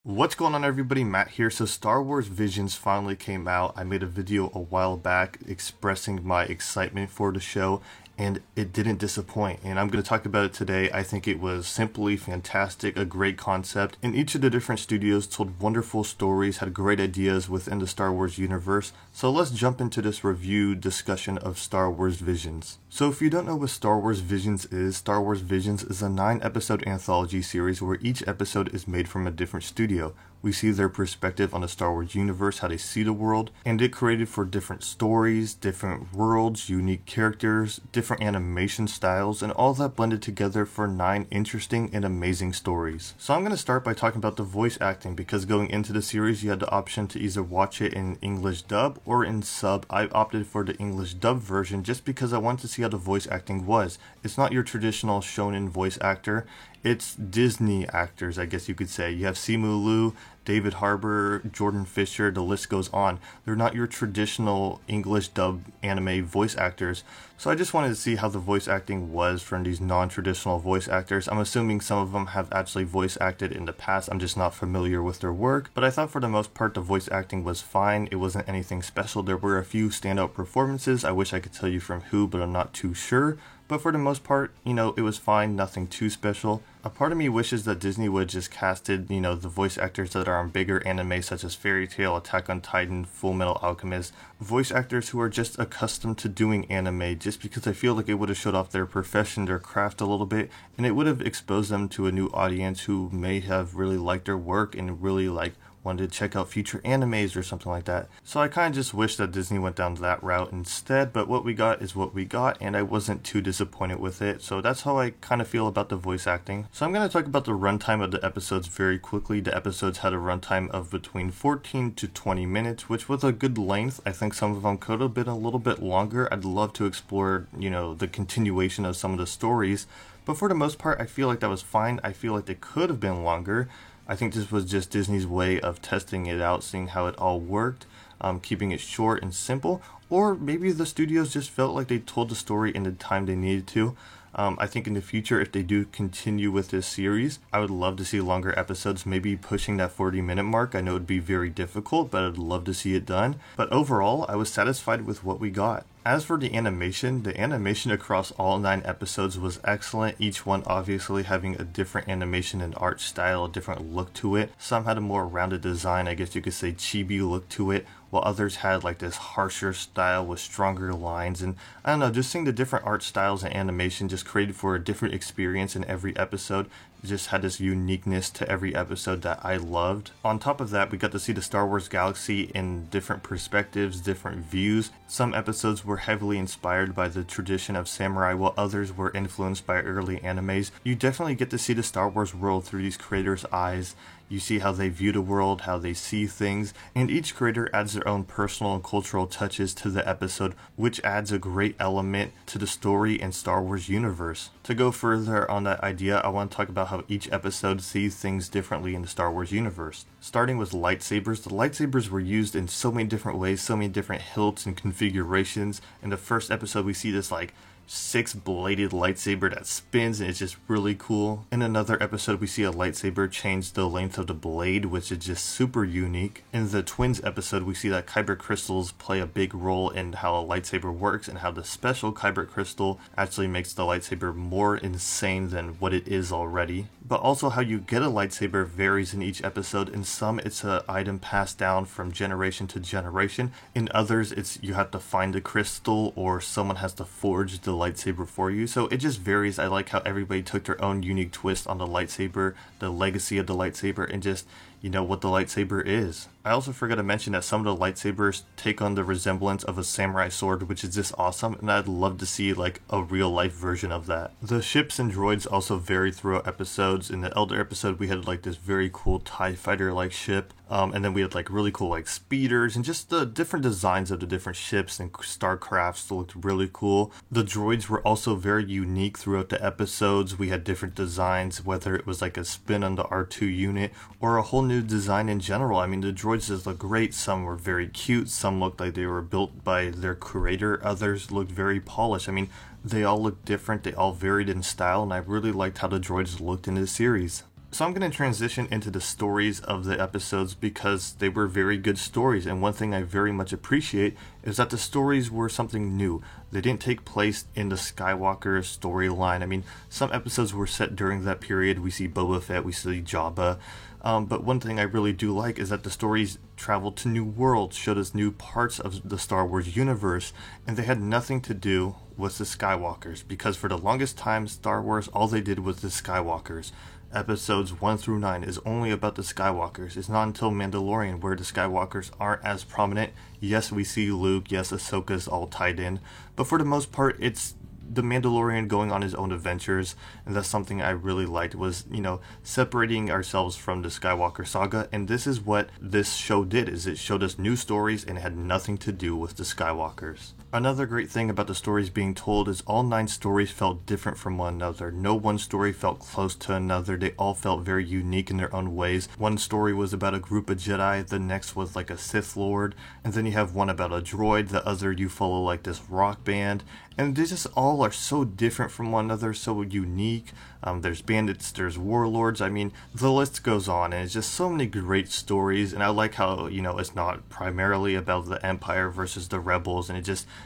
What's going on, everybody? Matt here. So Star Wars Visions finally came out. I made a video a while back expressing my excitement for the show, and it didn't disappoint. And I'm going to talk about it today. I think it was simply fantastic, a great concept. And each of the different studios told wonderful stories, had great ideas within the Star Wars universe. So let's jump into this review discussion of Star Wars Visions. So if you don't know what Star Wars Visions is a 9-episode anthology series where each episode is made from a different studio. We see their perspective on the Star Wars universe, how they see the world, and it created for different stories, different worlds, unique characters, different animation styles, and all that blended together for 9 interesting and amazing stories. So I'm going to start by talking about the voice acting, because going into the series you had the option to either watch it in English dub or in sub. I opted for the English dub version just because I wanted to see how the voice acting was. It's not your traditional shonen voice actor. It's Disney actors, I guess you could say. You have Simu Liu, David Harbour, Jordan Fisher, the list goes on. They're not your traditional English dub anime voice actors. So I just wanted to see how the voice acting was from these non-traditional voice actors. I'm assuming some of them have actually voice acted in the past. I'm just not familiar with their work. But I thought for the most part the voice acting was fine. It wasn't anything special. There were a few standout performances. I wish I could tell you from who, but I'm not too sure. But for the most part, it was fine, nothing too special. A part of me wishes that Disney would just casted, the voice actors that are on bigger anime such as Fairy Tail, Attack on Titan, Full Metal Alchemist, voice actors who are just accustomed to doing anime, just because I feel like it would have showed off their profession, their craft a little bit, and it would have exposed them to a new audience who may have really liked their work and really wanted to check out future animes or something like that. So I kind of just wish that Disney went down that route instead, but what we got is what we got, and I wasn't too disappointed with it. So that's how I kind of feel about the voice acting. So I'm going to talk about the runtime of the episodes very quickly. The episodes had a runtime of between 14 to 20 minutes, which was a good length. I think some of them could have been a little bit longer. I'd love to explore, the continuation of some of the stories, but for the most part, I feel like that was fine. I feel like they could have been longer. I think this was just Disney's way of testing it out, seeing how it all worked, keeping it short and simple, or maybe the studios just felt like they told the story in the time they needed to. I think in the future, if they do continue with this series, I would love to see longer episodes, maybe pushing that 40-minute mark. I know it would be very difficult, but I'd love to see it done. But overall, I was satisfied with what we got. As for the animation across all 9 episodes was excellent, each one obviously having a different animation and art style, a different look to it. Some had a more rounded design, I guess you could say chibi look to it, while others had this harsher style with stronger lines. And I don't know, just seeing the different art styles and animation just created for a different experience in every episode. It just had this uniqueness to every episode that I loved. On top of that, we got to see the Star Wars galaxy in different perspectives, different views. Some episodes were heavily inspired by the tradition of samurai, while others were influenced by early animes. You definitely get to see the Star Wars world through these creators' eyes. You see how they view the world, how they see things, and each creator adds their own personal and cultural touches to the episode, which adds a great element to the story and Star Wars universe. To go further on that idea, I want to talk about how each episode sees things differently in the Star Wars universe. Starting with lightsabers, the lightsabers were used in so many different ways, so many different hilts and configurations. In the first episode, we see this 6-bladed lightsaber that spins, and it's just really cool. In another episode, we see a lightsaber change the length of the blade, which is just super unique. In the Twins episode, we see that kyber crystals play a big role in how a lightsaber works, and how the special kyber crystal actually makes the lightsaber more insane than what it is already. But also how you get a lightsaber varies in each episode. In some, it's an item passed down from generation to generation. In others, it's you have to find the crystal, or someone has to forge the lightsaber for you. So it just varies. I like how everybody took their own unique twist on the lightsaber, the legacy of the lightsaber, and just what the lightsaber is. I also forgot to mention that some of the lightsabers take on the resemblance of a samurai sword, which is just awesome, and I'd love to see a real life version of that. The ships and droids also vary throughout episodes. In the Elder episode, we had this very cool TIE fighter ship, and then we had really cool speeders, and just the different designs of the different ships and starcrafts looked really cool. The droids were also very unique throughout the episodes. We had different designs, whether it was a spin on the R2 unit or a whole new design in general. I mean, the droids just look great. Some were very cute, some looked like they were built by their creator, others looked very polished. I mean, they all looked different, they all varied in style, and I really liked how the droids looked in this series. So I'm going to transition into the stories of the episodes because they were very good stories, and one thing I very much appreciate is that the stories were something new. They didn't take place in the Skywalker storyline. I mean, some episodes were set during that period. We see Boba Fett, we see Jabba, but one thing I really do like is that the stories traveled to new worlds, showed us new parts of the Star Wars universe, and they had nothing to do with the Skywalkers, because for the longest time, Star Wars, all they did was the Skywalkers. Episodes 1 through 9 is only about the Skywalkers. It's not until Mandalorian where the Skywalkers aren't as prominent. Yes, we see Luke, yes, Ahsoka's all tied in, but for the most part, it's the Mandalorian going on his own adventures, and that's something I really liked, was, separating ourselves from the Skywalker saga, and this is what this show did, is it showed us new stories and it had nothing to do with the Skywalkers. Another great thing about the stories being told is all 9 stories felt different from one another. No one story felt close to another. They all felt very unique in their own ways. One story was about a group of Jedi, the next was like a Sith Lord, and then you have one about a droid, the other you follow like this rock band, and they just all are so different from one another, so unique. There's bandits, there's warlords, I mean, the list goes on, and it's just so many great stories, and I like how, it's not primarily about the Empire versus the Rebels, and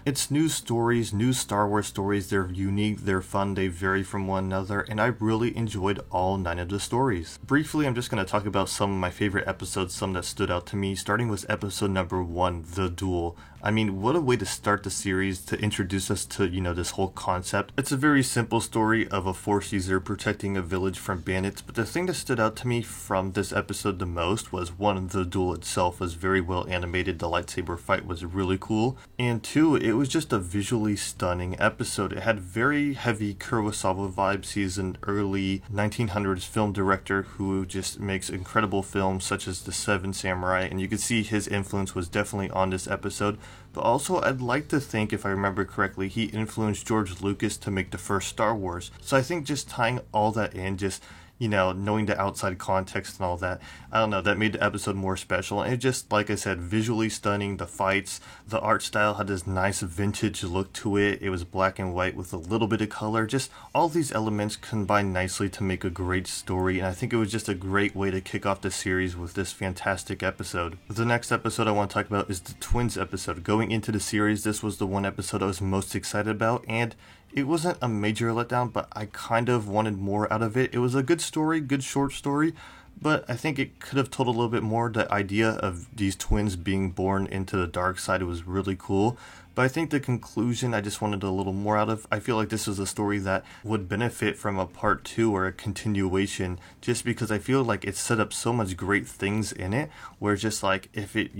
it's new stories, new Star Wars stories. They're unique, they're fun, they vary from one another, and I really enjoyed all 9 of the stories. Briefly, I'm just going to talk about some of my favorite episodes, some that stood out to me, starting with episode number 1, The Duel. I mean, what a way to start the series, to introduce us to, this whole concept. It's a very simple story of a Force user protecting a village from bandits, but the thing that stood out to me from this episode the most was, 1, the duel itself was very well animated, the lightsaber fight was really cool, and 2, it was just a visually stunning episode. It had very heavy Kurosawa vibes. He's an early 1900s film director who just makes incredible films such as The Seven Samurai, and you could see his influence was definitely on this episode. But also, I'd like to think, if I remember correctly, he influenced George Lucas to make the first Star Wars. So I think just tying all that in, just, knowing the outside context and all that, I don't know, that made the episode more special. And it just, like I said, visually stunning, the fights, the art style had this nice vintage look to it. It was black and white with a little bit of color. Just all these elements combined nicely to make a great story, and I think it was just a great way to kick off the series with this fantastic episode. The next episode I want to talk about is the Twins episode. Going into the series, this was the one episode I was most excited about, and it wasn't a major letdown, but I kind of wanted more out of it. It was a good story, good short story, but I think it could have told a little bit more. The idea of these twins being born into the dark side was really cool, but I think the conclusion I just wanted a little more out of. I feel like this is a story that would benefit from a part 2 or a continuation, just because I feel like it set up so much great things in it, where just like if it,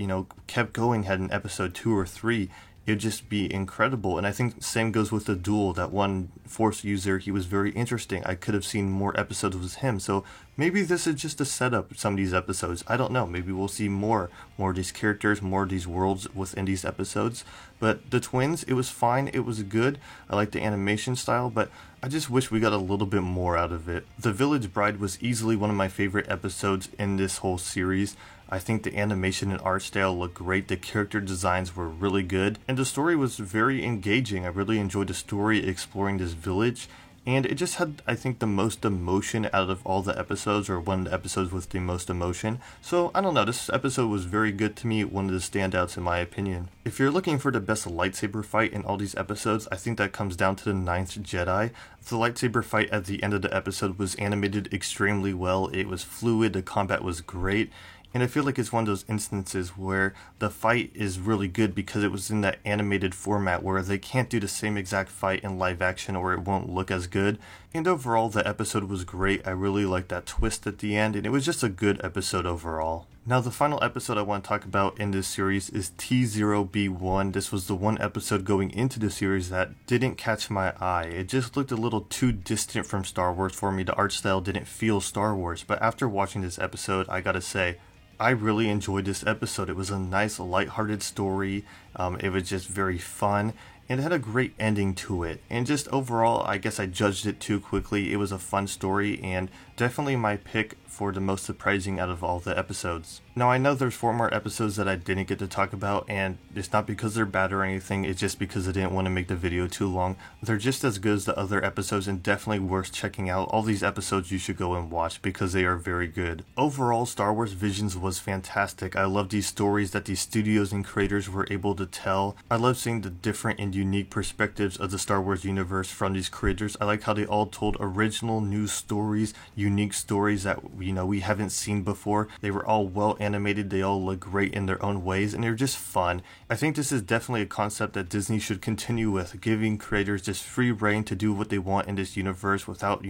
kept going, had an episode 2 or 3, it'd just be incredible. And I think same goes with the duel. That one Force user, he was very interesting. I could have seen more episodes with him. So maybe this is just a setup, some of these episodes. I don't know. Maybe we'll see more of these characters, more of these worlds within these episodes. But the twins, it was fine. It was good. I like the animation style, but I just wish we got a little bit more out of it. The Village Bride was easily one of my favorite episodes in this whole series. I think the animation and art style looked great, the character designs were really good, and the story was very engaging. I really enjoyed the story exploring this village, and it just had, I think, the most emotion out of all the episodes, or one of the episodes with the most emotion. So, I don't know, this episode was very good to me, one of the standouts in my opinion. If you're looking for the best lightsaber fight in all these episodes, I think that comes down to the Ninth Jedi. The lightsaber fight at the end of the episode was animated extremely well, it was fluid, the combat was great, and I feel like it's one of those instances where the fight is really good because it was in that animated format where they can't do the same exact fight in live action or it won't look as good. And overall, the episode was great. I really liked that twist at the end, and it was just a good episode overall. Now, the final episode I want to talk about in this series is T0B1. This was the one episode going into the series that didn't catch my eye. It just looked a little too distant from Star Wars for me. The art style didn't feel Star Wars, but after watching this episode, I gotta say, I really enjoyed this episode. It was a nice, lighthearted story. It was just very fun. and it had a great ending to it. And just overall, I guess I judged it too quickly. It was a fun story and definitely my pick for the most surprising out of all the episodes. Now I know there's 4 more episodes that I didn't get to talk about, and it's not because they're bad or anything, it's just because I didn't want to make the video too long. They're just as good as the other episodes and definitely worth checking out. All these episodes you should go and watch because they are very good. Overall, Star Wars Visions was fantastic. I love these stories that these studios and creators were able to tell. I love seeing the different and unique perspectives of the Star Wars universe from these creators. I like how they all told original new stories, unique stories that we haven't seen before. They were all well animated, they all look great in their own ways, and they're just fun. I think this is definitely a concept that Disney should continue with, giving creators just free reign to do what they want in this universe without,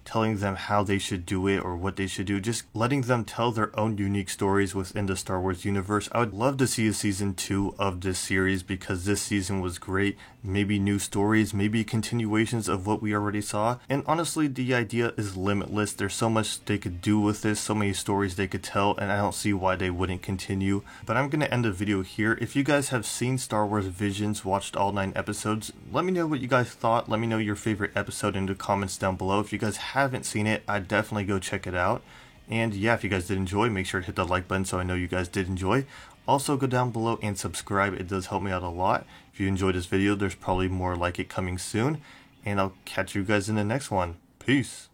telling them how they should do it or what they should do, just letting them tell their own unique stories within the Star Wars universe. I would love to see a season 2 of this series because this season was great. Maybe new stories, maybe continuations of what we already saw, and honestly the idea is limitless. There's so much they could do with this, so many stories they could tell, and I don't see why they wouldn't continue. But I'm gonna end the video here. If you guys have seen Star Wars Visions, watched all 9 episodes, let me know what you guys thought. Let me know your favorite episode in the comments down below. If you guys haven't seen it, I'd definitely go check it out. And yeah, if you guys did enjoy, make sure to hit the like button so I know you guys did enjoy. Also go down below and subscribe, it does help me out a lot. If you enjoyed this video, there's probably more like it coming soon, and I'll catch you guys in the next one. Peace.